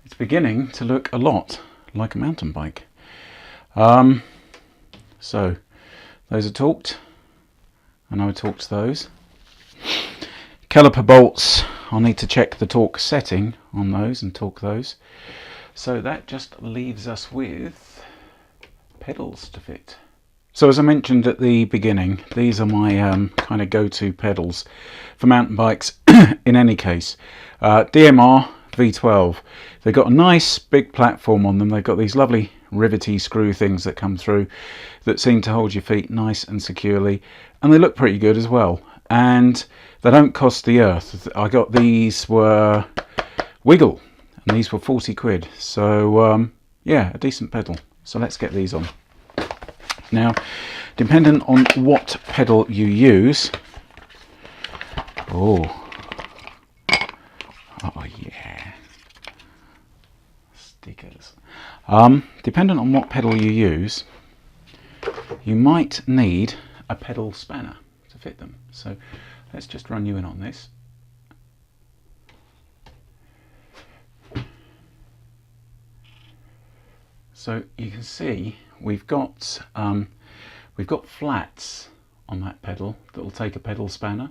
it's beginning to look a lot like a mountain bike. So those are torqued, and I would torque those. Caliper bolts, I'll need to check the torque setting on those and torque those. So that just leaves us with pedals to fit. So as I mentioned at the beginning, these are my kind of go-to pedals for mountain bikes in any case. DMR V12. They've got a nice big platform on them. They've got these lovely rivety screw things that come through that seem to hold your feet nice and securely, and they look pretty good as well, and they don't cost the earth. I got these were Wiggle, and these were 40 quid, so yeah, a decent pedal. So let's get these on. Now, depending on what pedal you use, oh yeah, stickers. Depending on what pedal you use, you might need a pedal spanner to fit them. So let's just run you in on this. So you can see we've got flats on that pedal that will take a pedal spanner,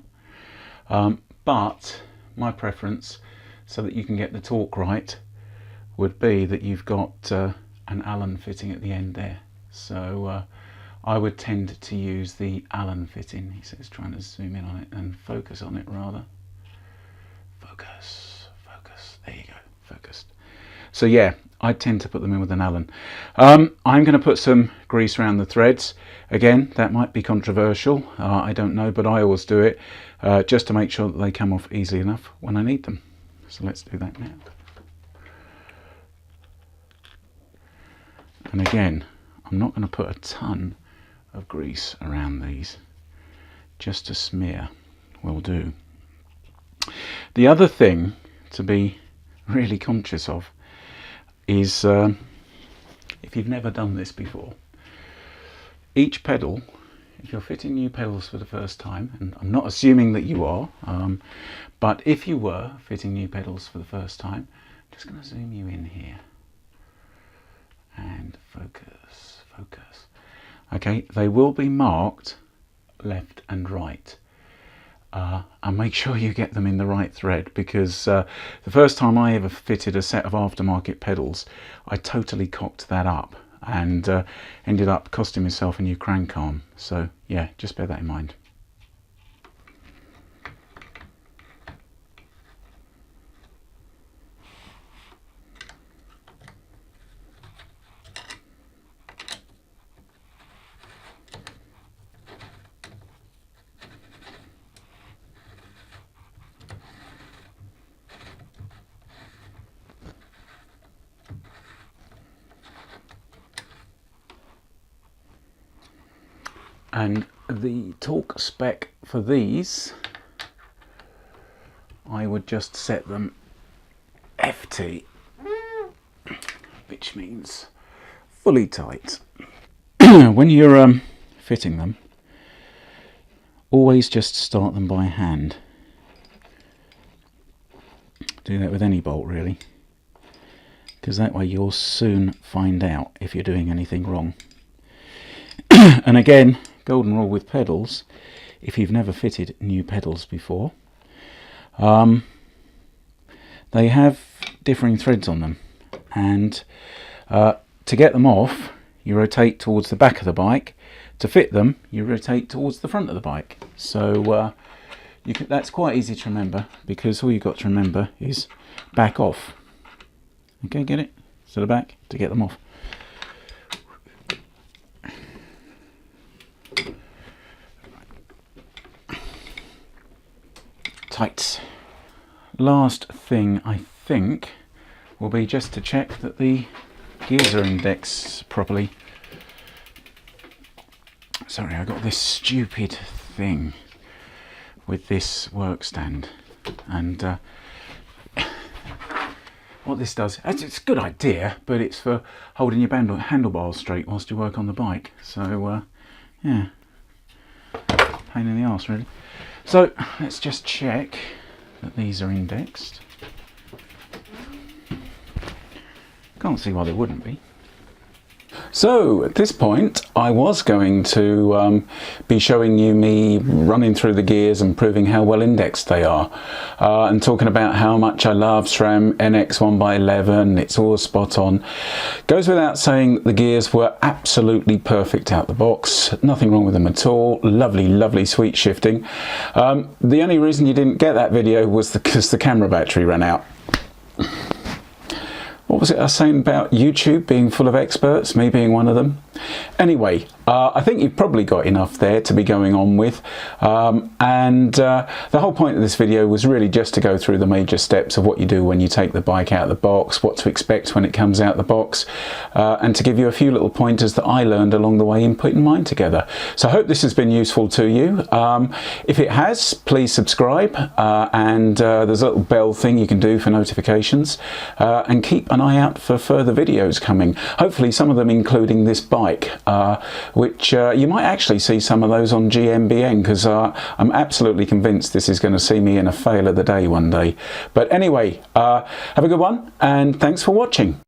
but my preference, so that you can get the torque right, would be that you've got an Allen fitting at the end there. So I would tend to use the Allen fitting. He says trying to zoom in on it and focus on it rather. Focus, there you go, focused. So yeah, I tend to put them in with an Allen. I'm going to put some grease around the threads. Again, that might be controversial, I don't know, but I always do it just to make sure that they come off easily enough when I need them. So let's do that now. And again, I'm not going to put a ton of grease around these, just a smear will do. The other thing to be really conscious of is, if you've never done this before, each pedal, if you're fitting new pedals for the first time, and I'm not assuming that you are, but if you were fitting new pedals for the first time, I'm just going to zoom you in here and focus. Okay, they will be marked left and right, and make sure you get them in the right thread, because the first time I ever fitted a set of aftermarket pedals, I totally cocked that up and ended up costing myself a new crank arm. So yeah, just bear that in mind. And the torque spec for these, I would just set them FT, which means fully tight. When you're fitting them, always just start them by hand. Do that with any bolt really, because that way you'll soon find out if you're doing anything wrong. And again, golden rule with pedals, if you've never fitted new pedals before, they have differing threads on them, and to get them off you rotate towards the back of the bike. To fit them you rotate towards the front of the bike. So that's quite easy to remember, because all you've got to remember is back off. Okay, get it? To the back to get them off. Tight. Last thing I think will be just to check that the gears are indexed properly. Sorry, I got this stupid thing with this work stand, and what this does, it's a good idea, but it's for holding your handlebars straight whilst you work on the bike. So yeah, pain in the arse really. So let's just check that these are indexed. Can't see why they wouldn't be. So at this point I was going to be showing you me running through the gears and proving how well indexed they are, and talking about how much I love SRAM NX 1x11. It's all spot on. Goes without saying that the gears were absolutely perfect out the box, nothing wrong with them at all. Lovely sweet shifting. The only reason you didn't get that video was because the camera battery ran out. What was it I was saying about YouTube being full of experts, me being one of them? Anyway, I think you've probably got enough there to be going on with, and the whole point of this video was really just to go through the major steps of what you do when you take the bike out of the box, what to expect when it comes out of the box, and to give you a few little pointers that I learned along the way in putting mine together. So I hope this has been useful to you. If it has, please subscribe, and there's a little bell thing you can do for notifications, and keep an eye out for further videos coming, hopefully some of them including this bike, which you might actually see some of those on GMBN, because I'm absolutely convinced this is going to see me in a fail of the day one day. But anyway, have a good one, and thanks for watching.